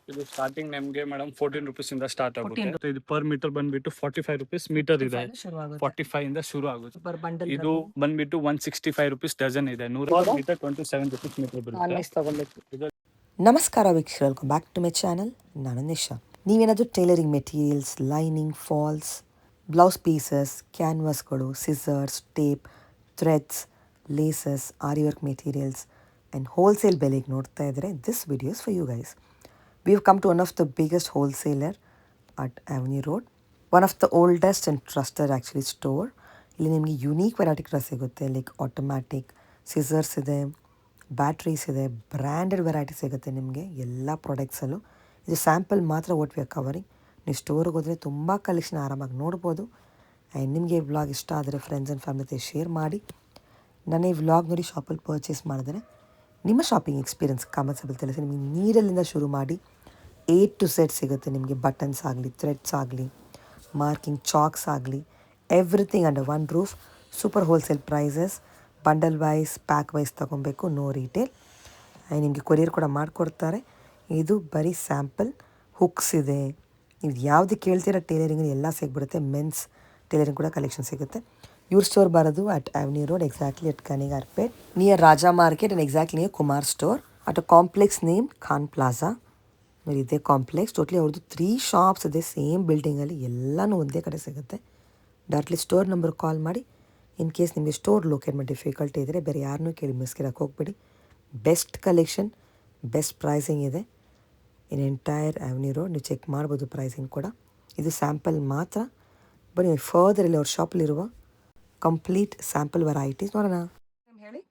ಇದು ಸ್ಟಾರ್ಟಿಂಗ್ ನಮಗೆ madam 14 rupees ಇಂದ ಸ್ಟಾರ್ಟ್ ಆಗುತ್ತೆ. 14 ಇದು ಪರ್ ಮೀಟರ್ ಬಂದ್ಬಿಟ್ಟು 45 rupees ಮೀಟರ್ ಇದೆ. 45 ಶುರು ಆಗುತ್ತೆ 45 ಇಂದ ಶುರು ಆಗುತ್ತೆ. Per bundle. ಇದು ಬಂದ್ಬಿಟ್ಟು 165 rupees ಡಜನ್ ಇದೆ. 100 ಮೀಟರ್ 27 rupees ಮೀಟರ್ ಬರುತ್ತೆ. ನಮಸ್ಕಾರ ವೀಕ್ಷಕರು, welcome back to my channel. ನಾನು ನಿಶಾ. ನೀವೇನಾದರೂ tailoring materials, lining, falls, blouse pieces, ಕ್ಯಾನ್ವಾಸ್ಗಳು, scissors, tape, threads, laces, aari work materials and wholesale ಬೆಲೆಗೆ ನೋಡ್ತಾ ಇದ್ದರೆ this videos for you guys. We have come to one of the biggest wholesaler at Avenue Road, one of the oldest and trusted actually store. ಇಲ್ಲಿ ನಿಮಗೆ unique variety ಕೂಡ ಸಿಗುತ್ತೆ. Like automatic scissors ಇದೆ, batteries ಇದೆ, branded variety ಸಿಗುತ್ತೆ ನಿಮಗೆ ಎಲ್ಲ ಪ್ರಾಡಕ್ಟ್ಸಲ್ಲೂ. ಇದು ಸ್ಯಾಂಪಲ್ ಮಾತ್ರ ವಾಟ್ ವಿ ಆರ್ ಕವರಿಂಗ್. ನೀವು ಸ್ಟೋರಿಗೆ ಹೋದರೆ ತುಂಬ ಕಲೆಕ್ಷನ್ ಆರಾಮಾಗಿ ನೋಡ್ಬೋದು. ಆ್ಯಂಡ್ ನಿಮಗೆ ಈ ವ್ಲಾಗ್ ಇಷ್ಟ ಆದರೆ ಫ್ರೆಂಡ್ಸ್ ಆ್ಯಂಡ್ ಫ್ಯಾಮಿಲಿ ಜೊತೆ ಶೇರ್ ಮಾಡಿ. ನನ್ನ ಈ ವ್ಲಾಗ್ ನೋಡಿ ಶಾಪಲ್ಲಿ ಪರ್ಚೇಸ್ ಮಾಡಿದ್ರೆ ನಿಮ್ಮ ಶಾಪಿಂಗ್ ಎಕ್ಸ್ಪೀರಿಯನ್ಸ್ ಕಾಮೆಂಟ್ಸಲ್ಲಿ ತಿಳಿಸಿ. ನಿಮಗೆ ನೀಡಲಿಂದ ಶುರು ಮಾಡಿ A to Z ಸಿಗುತ್ತೆ ನಿಮಗೆ. ಬಟನ್ಸ್ ಆಗಲಿ, ಥ್ರೆಡ್ಸ್ ಆಗಲಿ, ಮಾರ್ಕಿಂಗ್ ಚಾಕ್ಸ್ ಆಗಲಿ, everything under one roof. Super wholesale prices. Bundle wise, pack wise ತೊಗೊಬೇಕು, ನೋ ರೀಟೇಲ್. ನಿಮಗೆ ಕೊರಿಯರ್ ಕೂಡ ಮಾಡಿಕೊಡ್ತಾರೆ. ಇದು ಬರೀ ಸ್ಯಾಂಪಲ್. ಹುಕ್ಸ್ ಇದೆ, ನೀವು ಯಾವುದು ಕೇಳ್ತೀರ ಟೈಲರಿಂಗ್ ಎಲ್ಲ ಸಿಗ್ಬಿಡುತ್ತೆ. ಮೆನ್ಸ್ ಟೈಲರಿಂಗ್ ಕೂಡ ಕಲೆಕ್ಷನ್ ಸಿಗುತ್ತೆ. ಇವ್ರ ಸ್ಟೋರ್ ಬರೋದು at Avenue Road, exactly at Kanigarpet, near Raja market and exactly near Kumar store at a complex name Khan plaza. ನೋಡಿ ಇದೇ ಕಾಂಪ್ಲೆಕ್ಸ್. ಟೋಟ್ಲಿ ಅವ್ರದ್ದು 3 ಶಾಪ್ಸ್ ಇದೆ ಸೇಮ್ ಬಿಲ್ಡಿಂಗಲ್ಲಿ. ಎಲ್ಲನೂ ಒಂದೇ ಕಡೆ ಸಿಗುತ್ತೆ. ಡೈರೆಕ್ಟ್ಲಿ ಸ್ಟೋರ್ ನಂಬರ್ ಕಾಲ್ ಮಾಡಿ. ಇನ್ ಕೇಸ್ ನಿಮಗೆ ಸ್ಟೋರ್ ಲೊಕೇಟ್ ಮಾಡಿ ಡಿಫಿಕಲ್ಟಿ ಇದ್ದರೆ ಬೇರೆ ಯಾರನ್ನೂ ಕೇಳಿ ಮಿಸ್ಕಿರಕ್ಕೆ ಹೋಗ್ಬೇಡಿ. ಬೆಸ್ಟ್ ಕಲೆಕ್ಷನ್, ಬೆಸ್ಟ್ ಪ್ರೈಸಿಂಗ್ ಇದೆ ಇನ್ ಎಂಟೈರ್ Avenue Road. ನೀವು ಚೆಕ್ ಮಾಡ್ಬೋದು ಪ್ರೈಸಿಂಗ್ ಕೂಡ. ಇದು ಸ್ಯಾಂಪಲ್ ಮಾತ್ರ. ಬನ್ನಿ ಫರ್ದರ್ ಇಲ್ಲಿ ಅವ್ರ ಶಾಪಲ್ಲಿರುವ ಕಂಪ್ಲೀಟ್ ಸ್ಯಾಂಪಲ್ ವೆರೈಟೀಸ್ ನೋಡೋಣ. ಹೇಳಿ,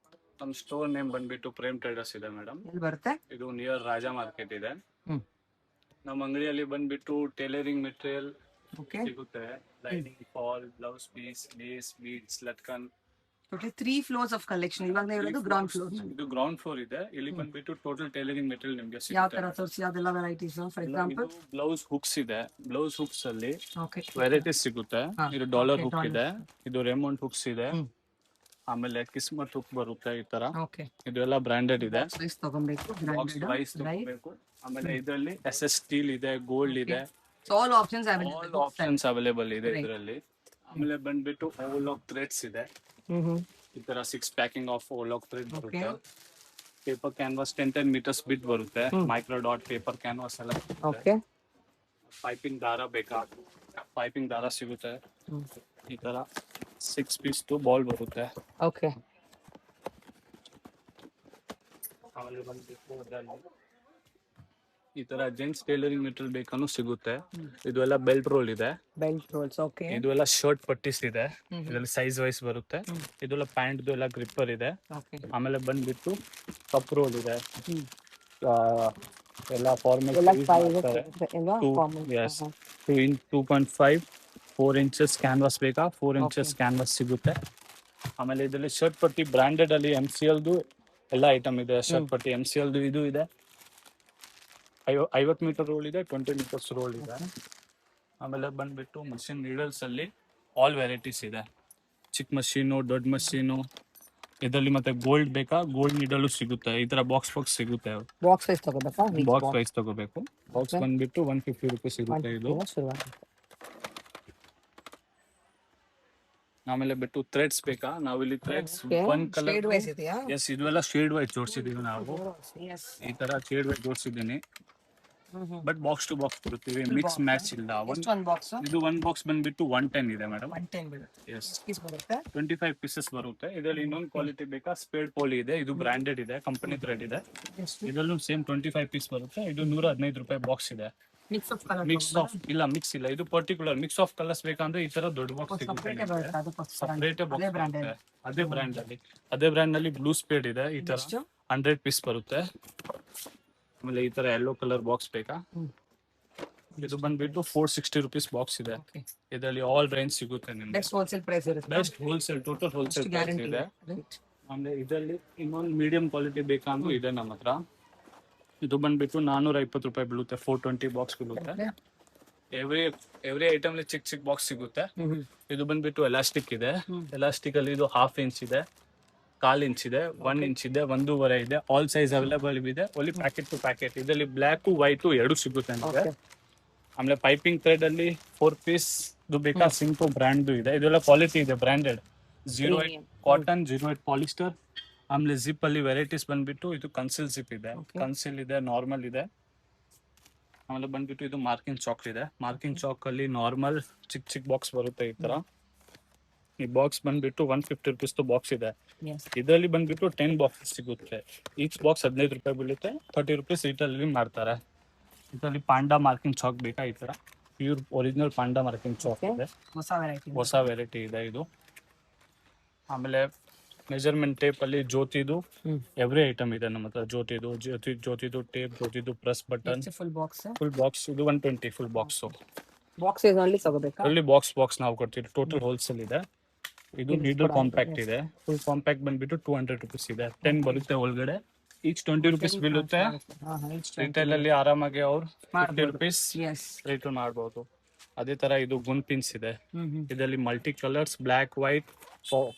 ನಮ್ಮ ಸ್ಟೋರ್ ನೇಮ್ ಬಂದ್ಬಿಟ್ಟು ಪ್ರೇಮ್ ಟ್ರೇಡರ್ಸ್ ಇದೆ ಮೇಡಮ್. ಎಲ್ಲಿ ಬರುತ್ತೆ? ಇದು ನಿಯರ್ ರಾಜಾ ಮಾರ್ಕೆಟ್ ಇದೆ. ನಮ್ಮ ಅಂಗಡಿಯಲ್ಲಿ ಬಂದ್ಬಿಟ್ಟು ಟೈಲರಿಂಗ್ ಮೆಟೀರಿಯಲ್ ಸಿಗುತ್ತೆ. Lining, fall, blouse piece, lace, beads, ಲಟ್ಕನ್. Totally 3 floors of collection. ಇವಾಗ ಹೇಳೋದು ಗ್ರೌಂಡ್ ಫ್ಲೋರ್. ಇದು ಗ್ರೌಂಡ್ ಫ್ಲೋರ್ ಇದೆ. ಇಲ್ಲಿ ಬಂದ್ಬಿಟ್ಟು ಟೋಟಲ್ ಟೈಲರಿಂಗ್ ಮೆಟೀರಿಯಲ್ ನಿಮಗೆ ಯಾವ ಸಿಗುತ್ತೆ. ತರ ತೋರಿಸಿ, ಅದೆಲ್ಲ varieties. For example blouse hooks ಇದೆ. ಬ್ಲೌಸ್ ಹುಕ್ಸ್ ಅಲ್ಲಿ ಓಕೆ ವೆರೈಟೀಸ್ ಸಿಗುತ್ತೆ. ಇದು ಡಾಲರ್ ಹುಕ್ ಇದೆ, ಇದು ರೆಮೌಂಟ್ ಹುಕ್ಸ್ ಇದೆ, ಆಮೇಲೆ ಕಿಸ್ಮತ್ ಹುಕ್ ಬರುತ್ತೆ ಈ ತರ. ಓಕೆ, ಇದೆಲ್ಲ ಬ್ರಾಂಡೆಡ್ ಇದೆ. ಸೈಜ್ ತಗೊಬೇಕು, ಬಾಕ್ಸ್ ಪ್ರೈಸ್ ತಗೋಬೇಕು. ಆಮೇಲೆ ಇದರಲ್ಲಿ SS ಸ್ಟೀಲ್ ಇದೆ, ಗೋಲ್ಡ್ ಇದೆ. All options all options available ಇದೆ ಇದರಲ್ಲಿ. ಆಮೇಲೆ ಬಂದ್ಬಿಟ್ಟು ಓಲಾಕ್ ಥ್ರೆಡ್ಸ್ ಇದೆ. ಈ ತರ 6 ಪ್ಯಾಕಿಂಗ್ ಆಫ್ ಓಲಾಕ್ ಥ್ರೆಡ್ ಬರುತ್ತೆ. ಪೇಪರ್ ಕ್ಯಾನ್ವಾಸ್ 10 meters ಬಿಟ್ ಬರುತ್ತೆ. ಮೈಕ್ರೋ ಡಾಟ್ ಪೇಪರ್ ಕ್ಯಾನ್ವಾಸ್ ಎಲ್ಲ. ಓಕೆ, ಪೈಪಿಂಗ್ ದಾರ ಬೇಕಾ, ಪೈಪಿಂಗ್ ದಾರ ಸಿಗುತ್ತೆ. ಈ ತರ 6 piece ಬಾಲ್ ಬರುತ್ತೆ. ಓಕೆ, ಆಮೇಲೆ ಬಂದ್ಬಿಟ್ಟು ಈ ತರ ಜೆಂಟ್ಸ್ ಟೈಲರಿಂಗ್ ಮೆಟೀರಿಯಲ್ ಬೇಕಾನು ಸಿಗುತ್ತೆ. ಇದು ಎಲ್ಲ ಬೆಲ್ಟ್ ರೋಲ್ ಇದೆ. Belt rolls. ಓಕೆ, ಇದು ಎಲ್ಲ ಶರ್ಟ್ ಪಟ್ಟೀಸ್ ಇದೆ. ಇದರಲ್ಲಿ ಸೈಜ್ ವೈಸ್ ಬರುತ್ತೆ. ಇದೆಲ್ಲ ಪ್ಯಾಂಟ್ ಎಲ್ಲ ಗ್ರಿಪ್ಪರ್ ಇದೆ. ಓಕೆ, ಆಮೇಲೆ ಬಂದ್ಬಿಟ್ಟು ಕಪ್ ರೋಲ್ ಇದೆ. ಎಲ್ಲ ಫಾರ್ಮಲ್ 2.5 4 inches ಕ್ಯಾನ್ವಾಸ್ ಬೇಕಾ, 4 inches ಕ್ಯಾನ್ವಾಸ್ ಸಿಗುತ್ತೆ. ಆಮೇಲೆ ಇದರಲ್ಲಿ ಶರ್ಟ್ ಪಟ್ಟಿ ಬ್ರಾಂಡೆಡ್ ಅಲ್ಲಿ MCLದು ಎಲ್ಲ ಐಟಮ್ ಇದೆ. ಶರ್ಟ್ ಪಟ್ಟಿ MCLದು ಇದು ಇದೆ. 50 meter ರೋಲ್ ಇದೆ, 20 meters ರೋಲ್ ಇದೆ. ಆಮೇಲೆ ಬಂದ್ಬಿಟ್ಟು ಮಷಿನ್ ನೀಡಲ್ಸ್ ಅಲ್ಲಿ ಆಲ್ ವೆರೈಟೀಸ್ ಇದೆ. ಚಿಕ್ಕ ಮಷೀನು, ದೊಡ್ಡ ಮಷೀನು. ಇದರಲ್ಲಿ ಮತ್ತೆ ಗೋಲ್ಡ್ ಬೇಕಾ, ಗೋಲ್ಡ್ ನೀಡಲು ಸಿಗುತ್ತೆ. ಈ ತರ ಬಾಕ್ಸ್ ಸಿಗುತ್ತೆ. ಬಾಕ್ಸ್ ವೈಸ್ ತಗೋಬೇಕಾ? ಬಾಕ್ಸ್ ಪ್ರೈಸ್ ತಗೋಬೇಕು. ಬಾಕ್ಸ್ ಬಂದ್ಬಿಟ್ಟು 150 rupees ಸಿಗುತ್ತೆ ಇದು. ಆಮೇಲೆ ಬಿಟ್ಟು ಥ್ರೆಡ್ಸ್ ಬೇಕಾ, ನಾವಿಲ್ಲಿ ಥ್ರೆಡ್ಸ್ ಒಂದ್ ಕಲರ್ ಶೇಡ್ ವೈಸ್ ಇದೆಯಾ? ಎಸ್, ಇದೆಲ್ಲ ಶೇಡ್ ವೈಸ್ ಜೋಡಿಸಿದೀವಿ ನಾವು. ಈ ತರ ಶೇಡ್ ವೈಸ್ ಜೋಡಿಸಿದ್ದೀನಿ. ಬಟ್ ಬಾಕ್ಸ್ ಟು ಬಾಕ್ಸ್ ಕೊಡ್ತೀವಿ, ಮಿಕ್ಸ್ ಮ್ಯಾಚ್ ಇಲ್ಲ. ಇದು ಒಂದ್ ಬಾಕ್ಸ್ ಬಂದ್ಬಿಟ್ಟು 110 ಇದೆ ಮೇಡಮ್. 110 ಎಸ್, 25 pieces ಬರುತ್ತೆ. ಇದರಲ್ಲಿ ಇನ್ನೊಂದು ಕ್ವಾಲಿಟಿ ಬೇಕಾ, ಸ್ಪೇಡ್ ಪೋಲಿ ಇದೆ. ಇದು ಬ್ರಾಂಡೆಡ್ ಇದೆ, ಕಂಪನಿ ಥ್ರೆಡ್ ಇದೆ. ಇದರಲ್ಲೂ ಸೇಮ್ 25 piece ಬರುತ್ತೆ. ಇದು 115 ರೂಪಾಯಿ ಬಾಕ್ಸ್ ಇದೆ. ಮಿಕ್ಸ್ ಆಫ್ ಇಲ್ಲ, ಮಿಕ್ಸ್ ಇಲ್ಲ. ಇದು ಪರ್ಟಿಕ್ಯುಲರ್ ಮಿಕ್ಸ್ ಆಫ್ ಕಲರ್ಸ್ ಬೇಕಂದ್ರೆ ಈ ತರ ದೊಡ್ಡ ಬಾಕ್ಸ್ ಸಿಗುತ್ತೆ. ಸಪರೇಟ್ ಬಾಕ್ಸ್, ಅದೇ ಬ್ರ್ಯಾಂಡ್ ನಲ್ಲಿ ಬ್ಲೂ ಸ್ಪೇಡ್ ಇದೆ. ಈ ತರ 100 piece ಬರುತ್ತೆ. ಆಮೇಲೆ ಈ ತರ ಯೆಲ್ಲೋ ಕಲರ್ ಬಾಕ್ಸ್ ಬೇಕಾ, ಇದು ಬಂದ್ಬಿಟ್ಟು 460 rupees ಬಾಕ್ಸ್ ಇದೆ. ಇದರಲ್ಲಿ ಆಲ್ ರೇಂಜ್ ಸಿಗುತ್ತೆ ನಿಮ್ಗೆ. Best wholesale, total wholesale price ಇದೆ. ಆಮೇಲೆ ಇದರಲ್ಲಿ ಇನ್ನೊಂದು ಮೀಡಿಯಂ ಕ್ವಾಲಿಟಿ ಬೇಕಂದ್ರೂ ಇದೆ ನಮ್ಮ ಹತ್ರ. ಇದು ಬಂದ್ಬಿಟ್ಟು 420 ರೂಪಾಯಿ ಬೀಳುತ್ತೆ. 420 ಬಾಕ್ಸ್ ಬೀಳುತ್ತೆ. ಎವ್ರಿ ಐಟಮ್ ಚಿಕ್ಕ ಬಾಕ್ಸ್ ಸಿಗುತ್ತೆ. ಇದು ಬಂದ್ಬಿಟ್ಟು ಎಲಾಸ್ಟಿಕ್ ಇದೆ. ಎಲಾಸ್ಟಿಕ್ ಅಲ್ಲಿ ಇದು 1/2 inch ಇದೆ. 1/4 ಇಂಚ್ ಇದೆ, 1 ಇಂಚ್ ಇದೆ, 1.5 ಇದೆ. ಆಲ್ ಸೈಜ್ ಅವೈಲೇಬಲ್ ಇದೆ. Only packet to packet. ಇದರಲ್ಲಿ ಬ್ಲ್ಯಾಕ್ ವೈಟ್ ಎರಡು ಸಿಗುತ್ತೆ ನಿಮಗೆ. ಓಕೆ ಆಮೇಲೆ ಪೈಪಿಂಗ್ ಥ್ರೆಡ್ ಅಲ್ಲಿ 4 ಪೀಸ್ ಬೇಕಾ ಸಿಂಪು ಬ್ರ್ಯಾಂಡ್ ಇದೆ. ಇದೆಲ್ಲ ಕ್ವಾಲಿಟಿ ಇದೆ, ಬ್ರ್ಯಾಂಡೆಡ್. 08 cotton, 08 polyester. ಆಮೇಲೆ ಜಿಪ್ ಅಲ್ಲಿ ವೆರೈಟೀಸ್ ಬಂದ್ಬಿಟ್ಟು ಇದು ಕನ್ಸಿಲ್ ಜಿಪ್ ಇದೆ, ಕನ್ಸಿಲ್ ಇದೆ, ನಾರ್ಮಲ್ ಇದೆ. ಆಮೇಲೆ ಬಂದ್ಬಿಟ್ಟು ಇದು ಮಾರ್ಕಿಂಗ್ ಚಾಕ್ ಇದೆ. ಮಾರ್ಕಿಂಗ್ ಚಾಕ್ ಅಲ್ಲಿ ನಾರ್ಮಲ್ ಚಿಕ್ಕ ಚಿಕ್ಕ ಬಾಕ್ಸ್ ಬರುತ್ತೆ ಈ ತರ. ಈ ಬಾಕ್ಸ್ ಬಂದ್ಬಿಟ್ಟು 150 ರುಪೀಸ್ ಬಾಕ್ಸ್ ಇದೆ. ಇದರಲ್ಲಿ ಬಂದ್ಬಿಟ್ಟು 10 ಬಾಕ್ಸ್ ಸಿಗುತ್ತೆ. ಈಚ್ ಬಾಕ್ಸ್ 15 ರೂಪಾಯಿ ಬೀಳುತ್ತೆ. 30 ರುಪೀಸ್ ರಿಟೇಲ್ ಮಾಡ್ತಾರೆ. ಇದರಲ್ಲಿ ಪಾಂಡಾ ಮಾರ್ಕಿಂಗ್ ಚಾಕ್ ಬೇಕಾ ಈ ತರ pure original panda marking chalk ಇದೆ. ಹೊಸ ವೆರೈಟಿ ಇದೆ ಇದು. ಆಮೇಲೆ ಮೆಜರ್ಮೆಂಟ್ ಟೇಪ್ ಅಲ್ಲಿ ಜ್ಯೋತಿದು ಎವ್ರಿ ಐಟಮ್ ಇದೆ ನಮ್ಮ ಹತ್ರ. ಜ್ಯೋತಿದು ಟೇಪ್, ಜ್ಯೋತಿದು ಪ್ರೆಸ್ ಬಟನ್, ಫುಲ್ ಬಾಕ್ಸ್ ಇದು 120 ಫುಲ್ ಬಾಕ್ಸ್. ಬಾಕ್ಸ್ ಓನ್ಲಿ ತಗೋಬೇಕಾ? ಅಲ್ಲಿ ಬಾಕ್ಸ್ ನಾವು ಕೊಡ್ತೀವಿ. ಟೋಟಲ್ ಹೋಲ್ಸೇಲ್ ಇದೆ. ಇದು ನೀಡಲ್ ಕಾಂಪ್ಯಾಕ್ಟ್ ಇದೆ. ಫುಲ್ ಕಾಂಪ್ಯಾಕ್ಟ್ ಬಂದ್ಬಿಟ್ಟು 200 ರುಪೀಸ್ ಇದೆ. 10 ಬರುತ್ತೆ ಒಳಗಡೆ. ಈಚ್ 20 ರುಪೀಸ್ ಬೀಳುತ್ತೆ. ರಿಟೇಲ್ ಅಲ್ಲಿ ಆರಾಮಾಗಿ ಅವ್ರು 50 ರುಪೀಸ್ ರೇಟ್ ಮಾಡ್ಬೋದು. ಅದೇ ತರ ಇದು ಗುನ್ ಪಿನ್ಸ್ ಇದೆ. ಇದರಲ್ಲಿ multi colours, black, white,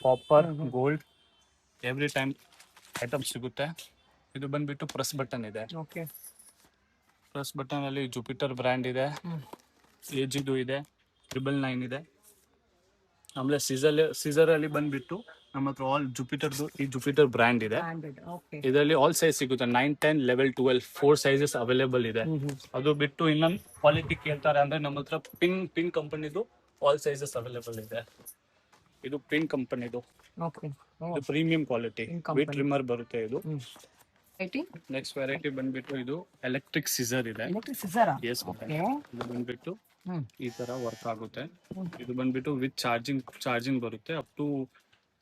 copper, gold every time item ಸಿಗುತ್ತೆ. ಇದು ಬಂದ್ಬಿಟ್ಟು ಪ್ರೆಸ್ ಬಟನ್ ಇದೆ. ಪ್ರೆಸ್ ಬಟನ್ ಅಲ್ಲಿ ಜುಪಿಟರ್ ಬ್ರ್ಯಾಂಡ್ ಇದೆ, ಏಜಿದು ಇದೆ, 999 ಇದೆ. ಆಮೇಲೆ ಸೀಸರ್ ಅಲ್ಲಿ ಬಂದ್ಬಿಟ್ಟು ನಮ್ಮ ಹತ್ರ ಆಲ್ ಜುಪಿಟರ್ ಬ್ರ್ಯಾಂಡ್ ಇದೆ. ಇದರಲ್ಲಿ ಆಲ್ ಸೈಜ್ ಸಿಗುತ್ತೆ. 9, 10, 11, 12 4 ಸೈಜಸ್ ಅವೈಲೇಬಲ್ ಇದೆ. ಅದು ಬಿಟ್ಟು ಇನ್ನೊಂದು ಕ್ವಾಲಿಟಿ ಕೇಳ್ತಾರೆ ಅಂದ್ರೆ ನಮ್ಮ ಹತ್ರ ಪಿನ್ ಕಂಪನಿದು ಆಲ್ ಸೈಜಸ್ ಅವೈಲೇಬಲ್ ಇದೆ. ಇದು ಪಿನ್ ಕಂಪನಿದು, ಇದು ಪ್ರೀಮಿಯಂ ಕ್ವಾಲಿಟಿ ವಿತ್ ಟ್ರಿಮ್ಮರ್ ಬರುತ್ತೆ. ಇದು ನೆಕ್ಸ್ಟ್ ವೆರೈಟಿ ಬಂದ್ಬಿಟ್ಟು ಇದು ಎಲೆಕ್ಟ್ರಿಕ್ ಸಿಸರ್ ಇದೆ. Yes, ಇದು ಬಂದ್ಬಿಟ್ಟು ಈ ತರ ವರ್ಕ್ ಆಗುತ್ತೆ. ಇದು ಬಂದ್ಬಿಟ್ಟು ವಿತ್ ಚಾರ್ಜಿಂಗ್ ಬರುತ್ತೆ. Up to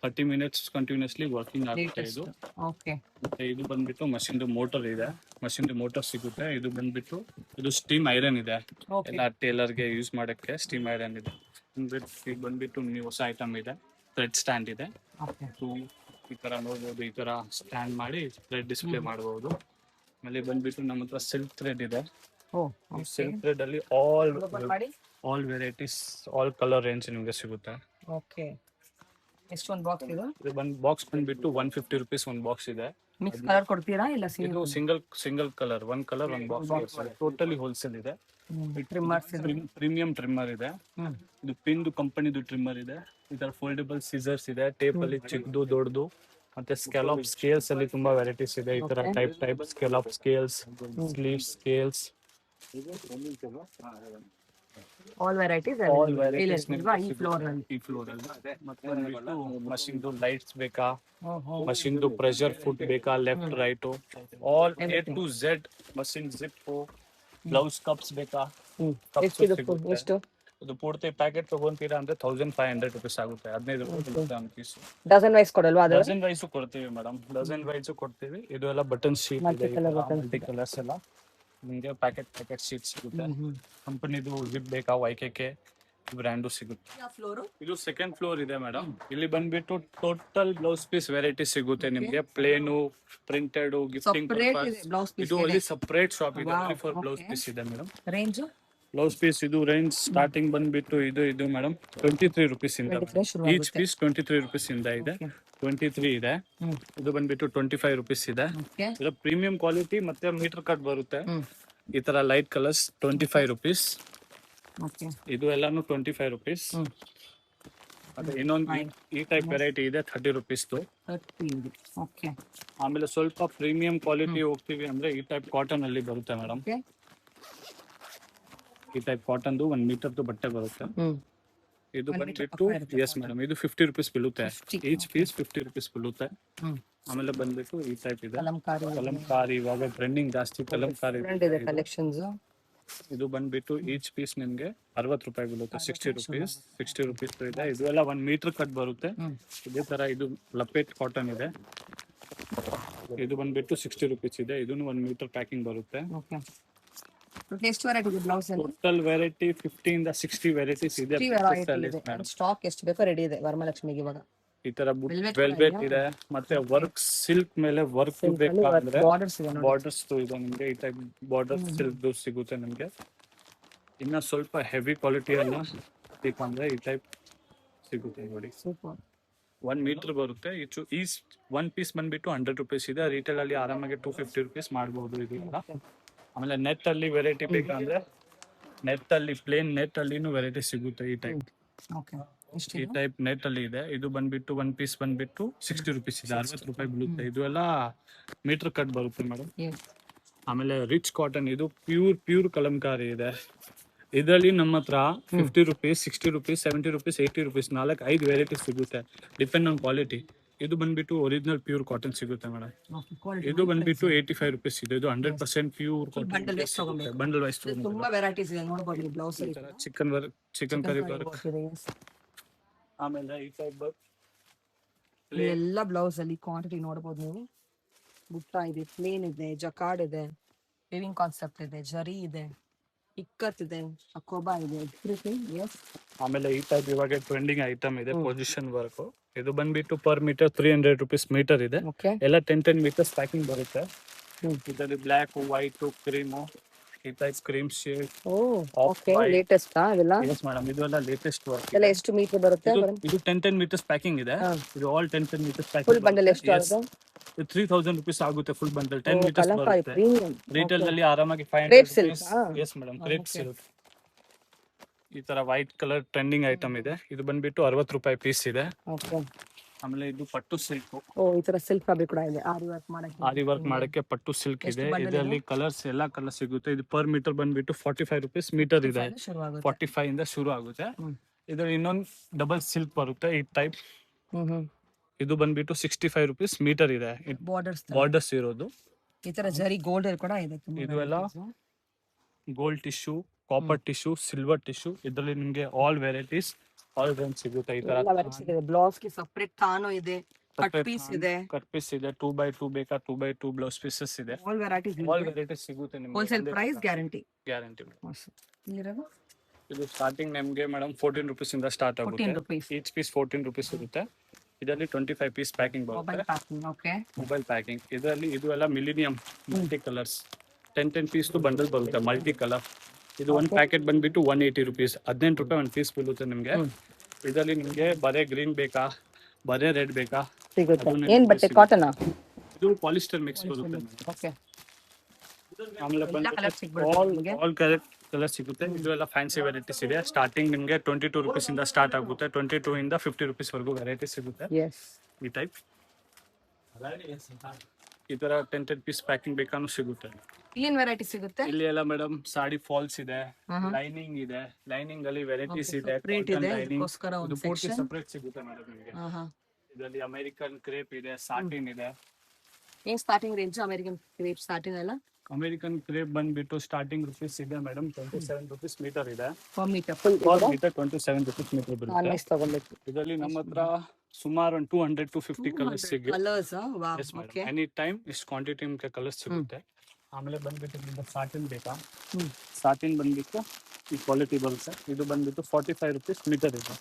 30 minutes continuously working ಆಗುತ್ತೆ ಇದು. ಮತ್ತೆ ಇದು ಬಂದ್ಬಿಟ್ಟು ಮಷಿನ್ ಮೋಟರ್ ಇದೆ. ಮಷಿನ್ ಮೋಟರ್ ಸಿಗುತ್ತೆ. ಇದು ಬಂದ್ಬಿಟ್ಟು ಇದು ಸ್ಟೀಮ್ ಐರನ್ ಇದೆ. ಎಲ್ಲ ಟೇಲರ್ಗೆ ಯೂಸ್ ಮಾಡಕ್ಕೆ ಸ್ಟೀಮ್ ಐರನ್ ಇದೆ. ಇದು ಬಂದ್ಬಿಟ್ಟು ನೀವು ಹೊಸ ಐಟಮ್ ಇದೆ. ಥ್ರೆಡ್ ಸ್ಟ್ಯಾಂಡ್ ಇದೆ. ಈ ತರ ನೋಡ್ಬೋದು. ಈ ತರ ಸ್ಟ್ಯಾಂಡ್ ಮಾಡಿ ಥ್ರೆಡ್ ಡಿಸ್ಪ್ಲೇ ಮಾಡಬಹುದು. ಆಮೇಲೆ ಬಂದ್ಬಿಟ್ಟು ನಮ್ಮ ಹತ್ರ ಸಿಲ್ಕ್ ಥ್ರೆಡ್ ಇದೆ. ಸಿಲ್ಕ್ ಥ್ರೆಡ್ ಅಲ್ಲಿ all varieties, all colour range ನಿಮಗೆ ಸಿಗುತ್ತೆ. ಎಷ್ಟು ಒಂದು ಬಾಕ್ಸ್ ಇದು? ಒಂದು ಬಾಕ್ಸ್ ಬಂದ್ಬಿಟ್ಟು 150 ರುಪೀಸ್ ಒಂದು ಬಾಕ್ಸ್ ಇದೆ. ಮಿಕ್ಸ್ ಕಲರ್ ಕೊಡ್ತೀರಾ ಇಲ್ಲ ಇದು ಸಿಂಗಲ್ ಕಲರ್, ಒಂದು ಕಲರ್ ಒಂದು ಬಾಕ್ಸ್. ಟೋಟಲಿ ಹೋಲ್ಸೇಲ್ ಇದೆ. ಪ್ರೀಮಿಯಂ ಟ್ರಿಮ್ಮರ್ ಇದೆ. ಇದು ಪಿನ್ ಕಂಪನಿದು ಟ್ರಿಮ್ಮರ್ ಇದೆ. ಈ ತರ ಫೋಲ್ಡಬಲ್ ಸಿಸರ್ಸ್ ಇದೆ. ಟೇಪ್ ಅಲ್ಲಿ ಚಿಕ್ಕದು, ದೊಡ್ಡದು, ಮತ್ತೆ ಸ್ಕ್ಯಾಲಪ್ ಸ್ಕೇಲ್ಸ್ ಅಲ್ಲಿ ತುಂಬಾ ವೆರೈಟೀಸ್ ಇದೆ. ಈ ತರ type scallop scales, sleeve scales, all varieties ಈ ಫ್ಲೋರ್ ಅಲ್ಲಿ. ಮತ್ತೆ ಮಷಿನ್ ಲೈಟ್ಸ್ ಬೇಕಾ, ಮಷಿನ್ ಪ್ರೆಷರ್ ಫುಟ್ ಬೇಕಾ, left right all A to Z. Machine zip, gloves, cups ಬೇಕಾ, ಎಷ್ಟು? ಇದು ಪೂರ್ತಿ ಪ್ಯಾಕೆಟ್ ತಗೊಂತೀರಾ ಅಂದ್ರೆ 1500 ರುಪೀಸ್ ಆಗುತ್ತೆ. 15 ರೂಪಾಯಿ ಒಂದು ಪೀಸ್. ಡಜನ್ ವೈಸ್ ಕೊಡಲ್ವಾ? ಡಜನ್ ವೈಸ್ ಕೊಡ್ತೀವಿ ಮೇಡಮ್, ಡಜನ್ ವೈಸ್ ಕೊಡ್ತೀವಿ. ಇದು ಎಲ್ಲ ಬಟನ್ ಶೀಟ್ ಇದೆ, ಮಲ್ಟಿ ಕಲರ್ಸ್ ಎಲ್ಲ ನಿಮಗೆ ಪ್ಯಾಕೆಟ್ ಶೀಟ್ ಸಿಗುತ್ತೆ. ಕಂಪನಿದು ಜಿಪ್ ಬೇಕಾ, YKK ಬ್ರ್ಯಾಂಡು ಸಿಗುತ್ತೆ. ಇದು ಸೆಕೆಂಡ್ ಫ್ಲೋರ್ ಇದೆ ಮೇಡಮ್. ಇಲ್ಲಿ ಬಂದ್ಬಿಟ್ಟು ಟೋಟಲ್ ಬ್ಲೌಸ್ ಪೀಸ್ ವೆರೈಟಿ ಸಿಗುತ್ತೆ ನಿಮಗೆ. Plain, printed, gifting purpose. ಇದು ಅಲ್ಲಿ ಸಪರೇಟ್ ಶಾಪ್ ಇದೆ ಫಾರ್ ಬ್ಲೌಸ್ ಪೀಸ್ ಇದೆ ಮೇಡಮ್. ರೇಂಜ್ ಬ್ಲೌಸ್ ಪೀಸ್ ಇದು ರೇಂಜ್ ಸ್ಟಾರ್ಟಿಂಗ್ ಬಂದ್ಬಿಟ್ಟು ಇದು ಮೇಡಮ್ 23 ರುಪೀಸ್ ಇಂದ. ಈಚ್ ಪೀಸ್ 23 ರುಪೀಸ್ ಇಂದ ಇದೆ. 23 ಇದೆ. ಇದು ಬಂದ್ಬಿಟ್ಟು 25 ರುಪೀಸ್ ಇದೆ. ಇದು ಪ್ರೀಮಿಯಂ ಕ್ವಾಲಿಟಿ ಮತ್ತೆ ಮೀಟರ್ ಕಟ್ ಬರುತ್ತೆ. ಈ ತರ ಲೈಟ್ ಕಲರ್ಸ್ 25 ರುಪೀಸ್. ಇದು ಎಲ್ಲಾನು 25 ರುಪೀಸ್. ಮತ್ತೆ ಇನ್ನೊಂದು ಈ ಟೈಪ್ ವೆರೈಟಿ ಇದೆ 30 ರುಪೀಸ್. ಆಮೇಲೆ ಸ್ವಲ್ಪ ಪ್ರೀಮಿಯಂ ಕ್ವಾಲಿಟಿ ಹೋಗ್ತೀವಿ ಅಂದ್ರೆ ಈ ಟೈಪ್ ಕಾಟನ್ ಅಲ್ಲಿ ಬರುತ್ತೆ ಮೇಡಮ್. ಈ ಟೈಪ್ ಕಾಟನ್ 1 ಮೀಟರ್ದು ಬಟ್ಟೆ ಬರುತ್ತೆ. ಇದು ಬಂದ್ಬಿಟ್ಟು ಎಸ್ ಮೇಡಮ್, ಇದು 50 ರುಪೀಸ್ ಬೀಳುತ್ತೆ. ಈಚ್ ಪೀಸ್ 50 ರುಪೀಸ್ ಬೀಳುತ್ತೆ. ಆಮೇಲೆ ಬಂದ್ಬಿಟ್ಟು ಈ ಟೈಪ್ ಇದೆ ಕಲಂಕಾರಿ. ಇವಾಗ ಟ್ರೆಂಡಿಂಗ್ ಜಾಸ್ತಿ ಕಲಂಕಾರಿ ಕಲೆಕ್ಷನ್ಸ್. ಇದು ಬಂದ್ಬಿಟ್ಟು ಈಚ್ ಪೀಸ್ ನಿಮ್ಗೆ 60 ರೂಪಾಯಿ ಬೀಳುತ್ತೆ. 60 ರುಪೀಸ್ ಇದೆ. ಇದು ಎಲ್ಲ 1 ಮೀಟರ್ ಕಟ್ ಬರುತ್ತೆ. ಇದೇ ತರ ಇದು ಲಪೇಟ್ ಕಾಟನ್ ಇದೆ. ಇದು ಬಂದ್ಬಿಟ್ಟು 60 ರುಪೀಸ್ ಇದೆ. ಇದನ್ನು 1 ಮೀಟರ್ ಪ್ಯಾಕಿಂಗ್ ಬರುತ್ತೆ. ಎಷ್ಟು ವೆರೈಟಿ ಇದೆ ಬ್ಲೌಸ್ ಅಲ್ಲಿ? ಟೋಟಲ್ ವೆರೈಟಿ 50 ಇಂದ 60 ವೆರೈಟೀಸ್ ಇದೆ. ಸ್ಟಾಕ್ ಎಷ್ಟು ಬೇಕೋ ರೆಡಿ ಇದೆ ವರಮಹಾಲಕ್ಷ್ಮಿಗೆ ಇವಾಗ. ಈ ತರ ವೆಲ್ವೆಟ್ ಇದೆ. ಮತ್ತೆ ವರ್ಕ್ ಸಿಲ್ಕ್ ಮೇಲೆ ವರ್ಕ್ ಬೇಕಾದ್ರೆ ಬಾರ್ಡರ್ಸ್ ಇದೆ ನಿಮ್ಗೆ. ಈ ಟೈಪ್ ಬಾರ್ಡರ್ ಸಿಲ್ಕ್ ಸಿಗುತ್ತೆ ನಿಮ್ಗೆ. ಇನ್ನ ಸ್ವಲ್ಪ ಹೆವಿ ಕ್ವಾಲಿಟಿ ಎಲ್ಲ ಬೇಕಂದ್ರೆ ಈ ಟೈಪ್ ಸಿಗುತ್ತೆ ನೋಡಿ. 1 ಮೀಟರ್ ಬರುತ್ತೆ. ಈ ಒನ್ ಪೀಸ್ ಬಂದ್ಬಿಟ್ಟು 100 ರುಪೀಸ್ ಇದೆ. ರಿಟೇಲ್ ಅಲ್ಲಿ ಆರಾಮಾಗಿ 250 ರುಪೀಸ್ ಮಾಡ್ಬೋದು ಇದು ಎಲ್ಲ. ಆಮೇಲೆ ನೆಟ್ ಅಲ್ಲಿ ವೆರೈಟಿ ಬೇಕಂದ್ರೆ ನೆಟ್ ಅಲ್ಲಿ ಪ್ಲೇನ್ ನೆಟ್ ಅಲ್ಲಿನೂ ವೆರೈಟಿ ಸಿಗುತ್ತೆ. ಈ ಟೈಪ್ ನೆಟ್ ಅಲ್ಲಿ ಇದೆ. ಇದು ಬಂದ್ಬಿಟ್ಟು ಒನ್ ಪೀಸ್ ಬಂದ್ಬಿಟ್ಟು 60 ರುಪೀಸ್ ಇದೆ, 60 ರೂಪಾಯಿ ಬೀಳುತ್ತೆ. ಇದು ಎಲ್ಲ ಮೀಟರ್ ಕಟ್ ಬರುತ್ತೆ ಮೇಡಮ್. ಆಮೇಲೆ ರಿಚ್ ಕಾಟನ್, ಇದು ಪ್ಯೂರ್ ಕಲಂಕಾರಿ ಇದೆ. ಇದರಲ್ಲಿ ನಮ್ಮ ಹತ್ರ 50 rupees, 60 rupees, 70 rupees, 80 rupees 4-5 variety ಸಿಗುತ್ತೆ, ಡಿಪೆಂಡ್ ಆನ್ ಕ್ವಾಲಿಟಿ. ಇದು ಬಂದ್ಬಿಟ್ಟು ಒರಿಜಿನಲ್ ಪ್ಯೂರ್ ಕಾಟನ್ ಸಿಗುತ್ತೆ ಮೇಡಮ್. ಇದು ಬಂದ್ಬಿಟ್ಟು 85 ರುಪೀಸ್ ಇದೆ. ಇದು 100% ಪ್ಯೂರ್ ಕಾಟನ್. ಬಂಡಲ್ ವೈಸ್ ತುಂಬಾ ವೆರೈಟೀಸ್ ಇದೆ ನೋಡಬಹುದು. Blouse chicken curry work. ಆಮೇಲೆ ಈ ಟೈಪ್ ಎಲ್ಲ ಬ್ಲೌಸ್ ಅಲ್ಲಿ ಕ್ವಾಂಟಿಟಿ ನೋಡಬಹುದು ನೀವು. ಬುಟ್ಟ ಇದೆ, ಪ್ಲೇನ್ ಇದೆ, ಜಕಾರ್ಡ್ ಇದೆ, ಲಿವಿಂಗ್ ಕಾನ್ಸೆಪ್ಟ್ ಇದೆ, ಜರಿ ಇದೆ, ಇಕ್ಕತ್ ಇದೆ, ಅಕೋಬಾ ಇದೆ, ಆಮೇಲೆ ಈ ಟೈಪ್ ಇವಾಗ ಟ್ರೆಂಡಿಂಗ್ ಐಟಮ್ ಇದೆ, ಪೊಸಿಷನ್ ವರ್ಕ್. ಇದು ಬಂದ್ಬಿಟ್ಟು ಪರ್ ಮೀಟರ್ 300 ರುಪೀಸ್ ಮೀಟರ್ ಇದೆ. ಎಲ್ಲ 10 ಮೀಟರ್ಸ್ ಪ್ಯಾಕಿಂಗ್ ಬರುತ್ತೆ. ಇದರಲ್ಲಿ ಬ್ಲ್ಯಾಕ್, ವೈಟ್, ಕ್ರೀಮು, ಈ ಟೈಪ್ ಕ್ರೀಮ್ ಶೇಡ್. ಲೇಟೆಸ್ಟ್ ಅದೆಲ್ಲ. ಎಸ್ ಮೇಡಮ್, ಇದು ಎಲ್ಲ ಲೇಟೆಸ್ಟ್ ವರ್ಕ್. ಎಲ್ಲ ಎಷ್ಟು ಮೀಟರ್ ಬರುತ್ತೆ? ಇದು 10 ಮೀಟರ್ಸ್ ಪ್ಯಾಕಿಂಗ್ ಇದೆ. ಇದು all 10 metres full packing. Bundle ಎಷ್ಟು ಆಗುತ್ತೆ? 3000 ರುಪೀಸ್ ಆಗುತ್ತೆ ಫುಲ್ ಬಂಡಲ್. 10 ಮೀಟರ್ಸ್ ಬರುತ್ತೆ. ರಿಟೇಲ್ ನಲ್ಲಿ ಆರಾಮಾಗಿ 500 Crepe rupees. silk? Yes madam, crepe silk. ಈ ತರ ವೈಟ್ ಕಲರ್ ಟ್ರೆಂಡಿಂಗ್ ಐಟಮ್ ಇದೆ. ಇದು ಬಂದ್ಬಿಟ್ಟು 60 ರೂಪಾಯಿ ಪೀಸ್ ಇದೆ. ಆಮೇಲೆ ಇದು ಪಟ್ಟು ಸಿಲ್ಕ್. ಈ ತರ ಸಿಲ್ಕ್ ಫ್ಯಾಬ್ರಿಕ್ ಕೂಡ ಇದೆ. ಆರಿ ವರ್ಕ್ ಮಾಡಕ್ಕೆ ಪಟ್ಟು ಸಿಲ್ಕ್ ಇದೆ. ಇದರಲ್ಲಿ ಕಲರ್ಸ್ ಎಲ್ಲಾ ಕಲರ್ ಸಿಗುತ್ತೆ. ಇದು ಪರ್ ಮೀಟರ್ ಬಂದ್ಬಿಟ್ಟು 45 ರುಪೀಸ್ ಮೀಟರ್ ಇದೆ. 45 ಇಂದ ಶುರು ಆಗುತ್ತೆ. ಇದರಲ್ಲಿ ಇನ್ನೊಂದು ಡಬಲ್ ಸಿಲ್ಕ್ ಬರುತ್ತೆ ಈ ಟೈಪ್. ಇದು ಬಂದ್ಬಿಟ್ಟು 65 ರುಪೀಸ್ ಮೀಟರ್ ಇದೆ. ಬಾರ್ಡರ್ಸ್ ಇರೋದು. ಈ ತರ ಜರಿ ಗೋಲ್ಡ್ ಕೂಡ ಇದೆ. ಇದು ಎಲ್ಲ gold tissue, copper tissue, silver tissue. ಇದರಲ್ಲಿ ನಿಮಗೆ ಆಲ್ ವೆರೈಟೀಸ್, ಆಲ್ ರೇಂಜ್ ಸಿಗುತ್ತೆ. ಈ ತರ ಬ್ಲೌಸ್ ಗೆ ಸಪರೇಟ್ ತಾನು ಇದೆ, ಕಟ್ ಪೀಸ್ ಇದೆ, 2x2 ಬೇಕಾ 2x2 ಬ್ಲೌಸ್ ಪೀಸಸ್ ಇದೆ. ಆಲ್ ವೆರೈಟೀಸ್ ಸಿಗುತ್ತೆ ನಿಮಗೆ. Wholesale price guarantee. ಇದು ಸ್ಟಾರ್ಟಿಂಗ್ ನಮಗೆ ಮೇಡಮ್ 14 ರುಪೀಸ್ ಇಂದ ಸ್ಟಾರ್ಟ್ ಆಗುತ್ತೆ. ಈಚ್ ಪೀಸ್ 14 ರುಪೀಸ್ ಇರುತ್ತೆ. ಇದರಲ್ಲಿ 25 ಪೀಸ್ ಪ್ಯಾಕಿಂಗ್ ಬರುತ್ತೆ. Mobile packing. ಇದರಲ್ಲಿ ಇದು ಎಲ್ಲ millennium multi colours 10 piece bundle ಬರುತ್ತೆ, ಮಲ್ಟಿ ಕಲರ್. ಇದು ಒಂದು ಪ್ಯಾಕೆಟ್ ಬಂದ್ಬಿಟ್ಟು 180 ರುಪೀಸ್, 18 ರೂಪಾಯಿ ಒಂದು ಪೀಸ್ ಬೀಳುತ್ತೆ ನಿಮಗೆ. ಇದರಲ್ಲಿ ನಿಮಗೆ ಬರೇ ಗ್ರೀನ್ ಬೇಕಾ, ಬರೇ ರೆಡ್ ಬೇಕಾ ಏನ್ ಬಟ್ಟೆ? ಕಾಟನ್? ಇದು ಪಾಲಿಸ್ಟರ್ ಮಿಕ್ಸ್ ಬರುತ್ತೆ. ಆಮೇಲೆ ಆಲ್ ಕಲರ್ ಸಿಗುತ್ತೆ. ಇದು ಎಲ್ಲ ಫ್ಯಾನ್ಸಿ ವೆರೈಟೀಸ್ ಇದೆ. ಸ್ಟಾರ್ಟಿಂಗ್ ನಿಮಗೆ 22 ರುಪೀಸ್ ಇಂದ ಸ್ಟಾರ್ಟ್ ಆಗುತ್ತೆ. 22 ಇಂದ 50 ರುಪೀಸ್ ವರೆಗೂ ವೆರೈಟಿ ಸಿಗುತ್ತೆ. ಈ ಟೈಪ್ ಈ ತರ 10 ಪೀಸ್ ಪ್ಯಾಕಿಂಗ್ ಬೇಕಾನು ಸಿಗುತ್ತೆ. ಏನ್ ವೆರೈಟಿ ಸಿಗುತ್ತೆ ಇಲ್ಲಿ ಎಲ್ಲ ಮೇಡಮ್ ಸಾಡಿ ಫಾಲ್ಸ್ ಇದೆ, ಲೈನಿಂಗ್ ಇದೆ. ಲೈನಿಂಗ್ ಅಲ್ಲಿ ವೆರೈಟೀಸ್ ಇದೆ. ಇದು ಪೂರ್ತಿ ಸಪರೇಟ್ ಸಿಗುತ್ತೆ ಮೇಡಮ್ ನಿಮಗೆ. ಇದರಲ್ಲಿ ಅಮೆರಿಕನ್ ಕ್ರೇಪ್ ಇದೆ, ಸಾಟಿನ್ ಇದೆ. ಏನ್ starting range American crepe starting ಎಲ್ಲ? ಅಮೆರಿಕನ್ ಕ್ರೇಪ್ ಬಂದ್ಬಿಟ್ಟು ಸ್ಟಾರ್ಟಿಂಗ್ ರುಪೀಸ್ ಇದೆ ಮೇಡಮ್, 27 ರುಪೀಸ್ ಮೀಟರ್ ಇದೆ. Per metre full metre 27 rupees metre ಬರುತ್ತೆ. ಇದರಲ್ಲಿ ನಮ್ಮ ಹತ್ರ ಸುಮಾರು 200-250 ಕಲರ್ಸ್ ಸಿಗುತ್ತೆ. ಎನಿ ಟೈಮ್ ಇಷ್ಟು ಕ್ವಾಂಟಿಟಿ ನಿಮಗೆ ಕಲರ್ಸ್ ಸಿಗುತ್ತೆ. ಆಮೇಲೆ ಬಂದ್ಬಿಟ್ಟು ಸಾಟಿನ್ ಬೇಕಾ, ಸಾಟಿನ್ ಬಂದ್ಬಿಟ್ಟು ಈ ಕ್ವಾಲಿಟಿ ಬರುತ್ತೆ. ಇದು ಬಂದ್ಬಿಟ್ಟು 45 ರುಪೀಸ್ ಮೀಟರ್ ಇದೆ.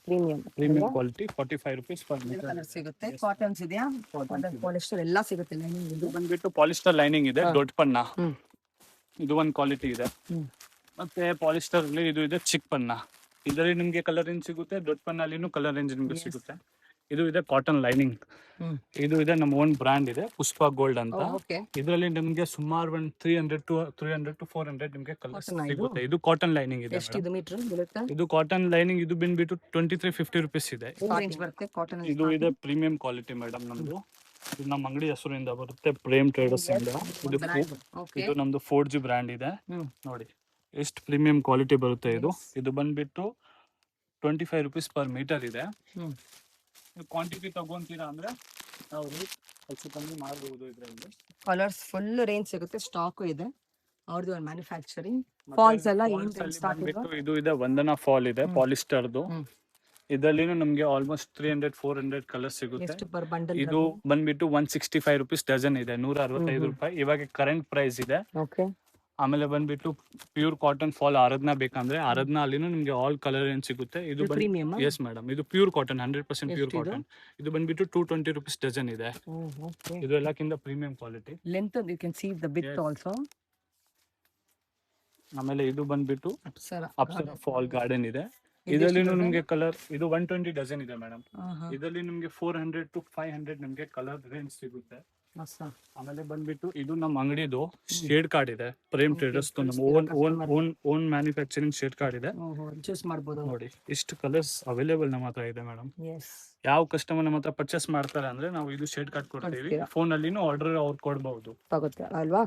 Premium quality 45 rupees per metre ಸಿಗುತ್ತೆ. ಕಾಟನ್ಸ್ ಇದೆಯಾ? ಪಾಲಿಸ್ಟರ್ ಎಲ್ಲ ಸಿಗುತ್ತೆ. ಇದು ಬಂದ್ಬಿಟ್ಟು ಪಾಲಿಸ್ಟರ್ ಲೈನಿಂಗ್ ಇದೆ, ದೊಡ್ಡ ಪನ್ನ. ಇದು ಒಂದು ಕ್ವಾಲಿಟಿ ಇದೆ. ಮತ್ತೆ ಪಾಲಿಸ್ಟರ್ ಅಲ್ಲಿ ಇದು ಇದೆ ಚಿಕ್ಕ ಪನ್ನ. ಇದರಲ್ಲಿ ನಿಮ್ಗೆ ಕಲರ್ ರೇಂಜ್ ಸಿಗುತ್ತೆ. ದೊಡ್ಡ ಪನ್ನಲ್ಲಿನೂ ಕಲರ್ ರೇಂಜ್ ನಿಮ್ಗೆ ಸಿಗುತ್ತೆ. ಇದು ಇದೆ ಕಾಟನ್ ಲೈನಿಂಗ್. ಇದು ಇದೆ ನಮ್ಮ ಓನ್ ಬ್ರ್ಯಾಂಡ್ ಇದೆ, ಪುಷ್ಪ ಗೋಲ್ಡ್ ಅಂತ. ಇದರಲ್ಲಿ ನಿಮ್ಗೆ ಸುಮಾರು ಒಂದು 300 to 400 ನಿಮ್ಗೆ ಕಲರ್ಸ್ ಸಿಗುತ್ತೆ. ಇದು ಕಾಟನ್ ಲೈನಿಂಗ್ ಇದೆ. ಇದು ಕಾಟನ್ ಲೈನಿಂಗ್. ಇದು ಬಂದ್ಬಿಟ್ಟು 2350 ರುಪೀಸ್ ಇದೆ. ಇದು ಇದೆ ಪ್ರೀಮಿಯಂ ಕ್ವಾಲಿಟಿ ಮೇಡಮ್ ನಮ್ದು. ಇದು ನಮ್ಮ ಅಂಗಡಿ ಹೆಸರಿಂದ ಬರುತ್ತೆ, ಪ್ರೇಮ್ ಟ್ರೇಡರ್ಸ್ ಇಂದ. ಇದು ನಮ್ದು 4G ಬ್ರ್ಯಾಂಡ್ ಇದೆ. ನೋಡಿ ಎಷ್ಟು ಪ್ರೀಮಿಯಂ ಕ್ವಾಲಿಟಿ ಬರುತ್ತೆ ಇದು. ಇದು ಬಂದ್ಬಿಟ್ಟು 25 ರುಪೀಸ್ ಪರ್ ಮೀಟರ್ ಇದೆ. ಕ್ವಾಂಟಿಟಿ ತಗೊಂತೀರಾ ಅಂದ್ರೆ ನಾವು ಹೆಚ್ಚು ಕಮ್ಮಿ ಮಾಡಬಹುದು. ಇದರಲ್ಲಿ ಕಲರ್ಸ್ ಫುಲ್ ರೇಂಜ್ ಸಿಗುತ್ತೆ. ಸ್ಟಾಕ್ ಇದೆ ಅವ್ರದ್ದು ಒಂದು ಮ್ಯಾನುಫ್ಯಾಕ್ಚರಿಂಗ್. ಫಾಲ್ಸ್ ಎಲ್ಲ ಇದು ಇದೆ, ವಂದನಾ ಫಾಲ್ ಇದೆ ಪಾಲಿಸ್ಟರ್ದು. ಇದರಲ್ಲಿನೂ ನಮಗೆ ಆಲ್ಮೋಸ್ಟ್ 300-400 ಕಲರ್ಸ್ ಸಿಗುತ್ತೆ. ಇದು ಬಂದ್ಬಿಟ್ಟು 165 ರುಪೀಸ್ ಡಜನ್ ಇದೆ, 165 ರೂಪಾಯಿ ಇವಾಗ ಕರೆಂಟ್ ಪ್ರೈಸ್ ಇದೆ. ಆಮೇಲೆ ಬಂದ್ಬಿಟ್ಟು ಪ್ಯೂರ್ ಕಾಟನ್ ಫಾಲ್ ಆರಾಧನಾ ಬೇಕಂದ್ರೆ ಆರಾಧನಾ ಅಲ್ಲಿನೂ ನಿಮ್ಗೆ ಆಲ್ ಕಲರ್ ಏನ್ ಸಿಗುತ್ತೆ. ಇದು ಎಸ್ ಮೇಡಮ್, ಇದು ಪ್ಯೂರ್ ಕಾಟನ್, 100% ಪ್ಯೂರ್ ಕಾಟನ್. ಇದು ಬಂದ್ಬಿಟ್ಟು 220 ರುಪೀಸ್ ಡಜನ್ ಇದೆ. ಇದು ಎಲ್ಲಕ್ಕಿಂತ premium quality. Length you can see the bit also. ಆಮೇಲೆ ಇದು ಬಂದ್ಬಿಟ್ಟು ಅಪ್ಸರಾ ಫಾಲ್ ಗಾರ್ಡನ್ ಇದೆ. ಇದರಲ್ಲಿ ನಿಮ್ಗೆ ಕಲರ್ ಇದು 120 ಡಜನ್ ಇದೆ ಮೇಡಮ್. ಇದರಲ್ಲಿ ನಿಮ್ಗೆ 400 to 500 ನಿಮ್ಗೆ ಕಲರ್ ರೇಂಜ್ ಸಿಗುತ್ತೆ. ಆಮೇಲೆ ಬಂದ್ಬಿಟ್ಟು ಇದು ನಮ್ಮ ಅಂಗಡಿದು ಶೇಡ್ ಕಾರ್ಡ್ ಇದೆ, ಪ್ರೇಮ್ ಟ್ರೇಡರ್ಸ್ ನಮ್ಮ ಓನ್ ಮ್ಯಾನುಫ್ಯಾಕ್ಚರಿಂಗ್ ಶೇಡ್ ಕಾರ್ಡ್ ಇದೆ. ಚೂಸ್ ಮಾಡ್ಬೋದು ನೋಡಿ ಇಷ್ಟು ಕಲರ್ಸ್ ಅವೈಲೇಬಲ್ ನಮ್ಮ ಹತ್ರ ಇದೆ ಮೇಡಮ್. ಯಾವ ಕಸ್ಟಮರ್ ನಮ್ಮ ಹತ್ರ ಪರ್ಚೇಸ್ ಮಾಡ್ತಾರೆ ಅಂದ್ರೆ ನಾವು ಇದು ಶೇಡ್ ಕಾರ್ಡ್ ಕೊಡ್ತೀವಿ. ಫೋನ್ ಅಲ್ಲಿನೂ ಆರ್ಡರ್ ಅವ್ರು ಕೊಡಬಹುದು ಅಲ್ವಾ?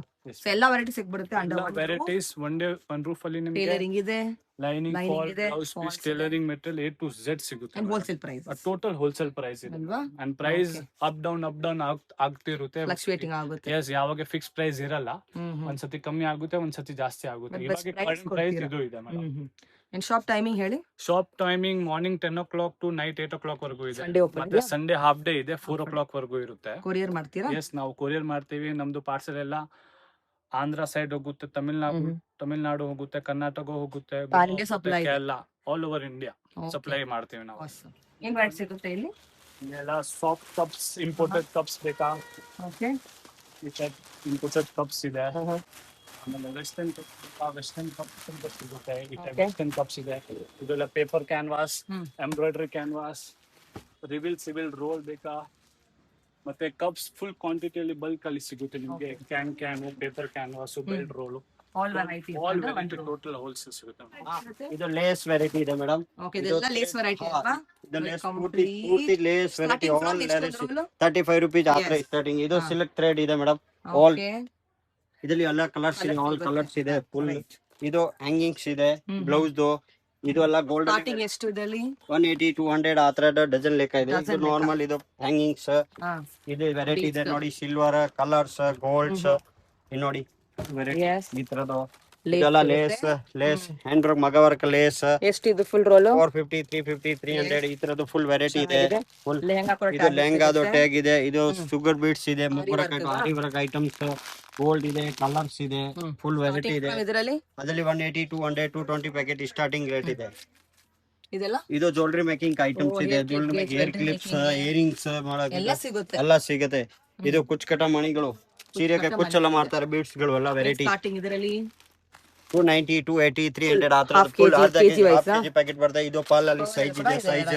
ಎಲ್ಲ ವೆರೈಟಿ ಸಿಗ್ಬಿಡುತ್ತೆ. ವೆರೈಟೀಸ್ ಒನ್ ರೂಫ್ ಅಲ್ಲಿ ನಿಮ್ಗೆ ಟೈಲರಿಂಗ್ ಇದೆ, lining, fall, blouse piece, tailoring material A to Z ಸಿಗುತ್ತೆ. Wholesale price total wholesale price ಇದೆ ಅಲ್ವಾ? ಅಂಡ್ ಪ್ರೈಸ್ ಅಪ್ ಡೌನ್ ಆಗ್ತಿರುತ್ತೆ. ಫ್ಲಕ್ಚುಯೇಟಿಂಗ್ ಆಗುತ್ತೆ. ಎಸ್, ಯಾವಾಗ ಫಿಕ್ಸ್ ಪ್ರೈಸ್ ಇರಲ್ಲ. ಒಂದ್ಸತಿ ಕಮ್ಮಿ ಆಗುತ್ತೆ, ಒಂದ್ಸತಿ ಜಾಸ್ತಿ ಆಗುತ್ತೆ. ಇವಾಗ ಕರೆಂಟ್ ಪ್ರೈಸ್ ಇದು ಇದೆ ಮೇಡಮ್. ಶಾಪ್ ಟೈಮಿಂಗ್ ಹೇಳಿ. Shop timing morning 10 o'clock to night 8 o'clock ವರೆಗೂ ಇದೆ. Sunday open ಮತ್ತೆ ಸಂಡೇ ಹಾಫ್ ಡೇ ಇದೆ, 4 o'clock ವರೆಗೂ ಇರುತ್ತೆ. ಕೊರಿಯರ್ ಮಾಡ್ತೀರಾ? ಎಸ್, ನಾವು ಕೊರಿಯರ್ ಮಾಡ್ತೀವಿ. ನಮ್ದು ಪಾರ್ಸಲ್ ಎಲ್ಲ ಆಂಧ್ರ ಸೈಡ್ ಹೋಗುತ್ತೆ, ತಮಿಳ್ನಾಡು ಹೋಗುತ್ತೆ, ಕರ್ನಾಟಕ ಹೋಗುತ್ತೆ, ಎಲ್ಲ ಆಲ್ ಓವರ್ ಇಂಡಿಯಾ ಸಪ್ಲೈ ಮಾಡ್ತೀವಿ ನಾವು. ಏನ್ ವೆರೈಟಿ ಸಿಗುತ್ತೆ ಇಲ್ಲಿ? ಎಲ್ಲ ಸಾಫ್ಟ್ ಕಪ್ಸ್, ಇಂಪೋರ್ಟೆಡ್ ಕಪ್ಸ್ ಬೇಕಾ? ಓಕೆ, ಇಂಪೋರ್ಟೆಡ್ ಕಪ್ಸ್ ಇದೆ. ಆಮೇಲೆ ವೆಸ್ಟರ್ನ್ ಕಪ್ಸ್ ಸಿಗುತ್ತೆ. ವೆಸ್ಟರ್ನ್ ಕಪ್ಸ್ ಇದೆ. ಇದೆಲ್ಲ ಪೇಪರ್ ಕ್ಯಾನ್ವಾಸ್, ಎಂಬ್ರಾಯ್ಡರಿ ಕ್ಯಾನ್ವಾಸ್, ರಿವಿಲ್ ಸಿವಿಲ್ ರೋಲ್ ಬೇಕಾ? ಮತ್ತೆ ಕಪ್ಸ್ ಫುಲ್ ಕ್ವಾಂಟಿಟಿಯಲ್ಲಿ ಬಲ್ಕ್ ಅಲ್ಲಿ ಸಿಗುತ್ತೆ ನಿಮಗೆ. Can paper canvas, belt roll, all variety total wholesale ಸಿಗುತ್ತೆ. ಇದು ಲೇಸ್ ವೆರೈಟಿ ಇದೆ ಮೇಡಮ್. ಓಕೆ, ಇದೆಲ್ಲ ಲೇಸ್ ವೆರೈಟಿ ಅಲ್ವಾ? ಇದು ಲೇಸ್ ಪೂರ್ತಿ lace variety, all lace 35 rupees ಆದ್ರೆ ಸ್ಟಾರ್ಟಿಂಗ್. ಇದು ಸಿಲ್ಕ್ ಥ್ರೆಡ್ ಇದೆ ಮೇಡಮ್. ಆಲ್ ಇದರಲ್ಲಿ ಎಲ್ಲ ಕಲರ್ಸ್ ಇದೆ, ಆಲ್ ಕಲರ್ಸ್ ಇದೆ ಫುಲ್. ಇದು ಹ್ಯಾಂಗಿಂಗ್ಸ್ ಇದೆ ಬ್ಲೌಸ್ ದು. ಇದು ಎಲ್ಲ ಗೋಲ್ಡ್ ಸ್ಟಾರ್ಟಿಂಗ್ ಎಷ್ಟು ಇದರಲ್ಲಿ? 180 200 ಆ ತರ ಡಜನ್ ಲೆಕ್ಕ ಇದೆ. ಇದು ನಾರ್ಮಲ್, ಇದು ಹ್ಯಾಂಗಿಂಗ್ಸ್. ಇದು ವೆರೈಟಿ ಇದೆ ನೋಡಿ, ಸಿಲ್ವರ್ ಕಲರ್ಸ್, ಗೋಲ್ಡ್ಸ್. ಇದು ನೋಡಿ ವೆರೈಟಿ ಈ ತರದು. ಇದೆಲ್ಲ ಲೇಸ್ ಹ್ಯಾಂಡ್ ವರ್ಕ್, ಮಗ ವರ್ಕ್ ಲೇಸ್. ಎಷ್ಟು ಇದು ಫುಲ್ ರೋಲ್? 450 350 300 ಈ ತರದು ಫುಲ್ ವೆರೈಟಿ ಇದೆ. ಫುಲ್ ಇದು ಲೆಹಂಗಾದು ಟ್ಯಾಗ್ ಇದೆ. ಇದು ಶುಗರ್ ಬೀಡ್ಸ್ ಇದೆ, ಆರಿ ವರ್ಕ್ ಐಟಮ್ಸ್, ಗೋಲ್ಡ್ ಇದೆ, ಕಲರ್ಸ್ ಇದೆ, ಫುಲ್ ವೆರೈಟಿ ಇದೆ. ಇದರಲ್ಲಿ ಅದರಲ್ಲಿ 180 200 220 ಪ್ಯಾಕೆಟ್ ಸ್ಟಾರ್ಟಿಂಗ್ ರೇಟ್ ಇದೆ. ಇದೆಲ್ಲ ಇದು ಜ್ಯುವೆಲರಿ ಮೇಕಿಂಗ್ ಐಟಮ್ಸ್ ಇದೆ. ಜ್ಯುವೆಲರಿ ಹೇರ್ ಕ್ಲಿಪ್ಸ್, ಇಯರಿಂಗ್ಸ್ ಎಲ್ಲ ಸಿಗುತ್ತೆ. ಎಲ್ಲ ಸಿಗುತ್ತೆ. ಇದು ಕುಚ್ಚಕಟ ಮಣಿಗಳು, ಸೀರೆಗೆ ಕುಚ್ಚೆಲ್ಲ ಮಾಡ್ತಾರೆ, ಬೀಡ್ಸ್ ಗಳು ಎಲ್ಲ ವೆರೈಟಿ. ಸ್ಟಾರ್ಟಿಂಗ್ ಇದರಲ್ಲಿ 290 280 300 ಆ ತರ ಫುಲ್ ಕೆಜಿ ಪ್ಯಾಕೆಟ್ ಬರ್ತದೆ. ಇದು ಪಾಲ್ ಅಲ್ಲಿ ಸೈಜ್ ಇದೆ, ಸೈಜ್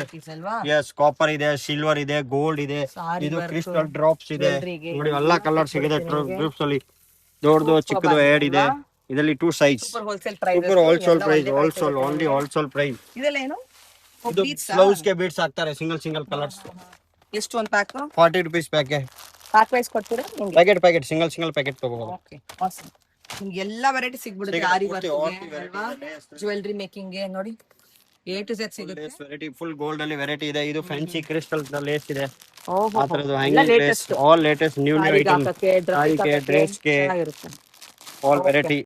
ಎಸ್ ಕಾಪರ್ ಇದೆ, ಸಿಲ್ವರ್ ಇದೆ, ಗೋಲ್ಡ್ ಇದೆ. ಇದು ಕ್ರಿಸ್ಟಲ್ ಡ್ರಾಪ್ಸ್ ಇದೆ ನೋಡಿ, ಎಲ್ಲ ಕಲರ್ ಸಿಗುತ್ತೆ ಡ್ರಾಪ್ಸ್ ಅಲ್ಲಿ. ದೊಡ್ಡದು ಚಿಕ್ಕದು ಆಡ್ ಇದೆ. ಇದರಲ್ಲಿ 2 size. Wholesale price, super wholesale price, wholesale only wholesale price. ಇದೆಲ್ಲ ಏನು? ಇದು ಬ್ಲೌಸ್ ಗೆ ಬೀಡ್ಸ್ ಹಾಕ್ತಾರೆ, ಸಿಂಗಲ್ ಕಲರ್ಸ್. ಎಷ್ಟು ಒಂದು pack? 40 rupees packet. Pack wise ಕೊಡ್ತೀರಾ? ಪ್ಯಾಕೆಟ್ ಸಿಂಗಲ್ ಪ್ಯಾಕೆಟ್ ತಗೋಬಹುದು. Okay, awesome. ನಿಮ್ಗೆ ಎಲ್ಲ ವೆರೈಟಿ ಸಿಗ್ಬಿಡುತ್ತೆ. ಆರಿ ವರ್ಕ್, ಜ್ಯುವೆಲರಿ ಮೇಕಿಂಗ್ ಗೆ ನೋಡಿ A to Z ಸಿಗುತ್ತೆ. ವೆರೈಟಿ ಫುಲ್ ಗೋಲ್ಡ್ ಅಲ್ಲಿ ವೆರೈಟಿ ಇದೆ. ಇದು ಫ್ಯಾನ್ಸಿ ಕ್ರಿಸ್ಟಲ್ ಲೇಸ್ ಇದೆ. ಓಹೋ, ಆ ತರದು hanging lace, all latest new item. Dress ಗೆ ಆಲ್ ವೆರೈಟಿ.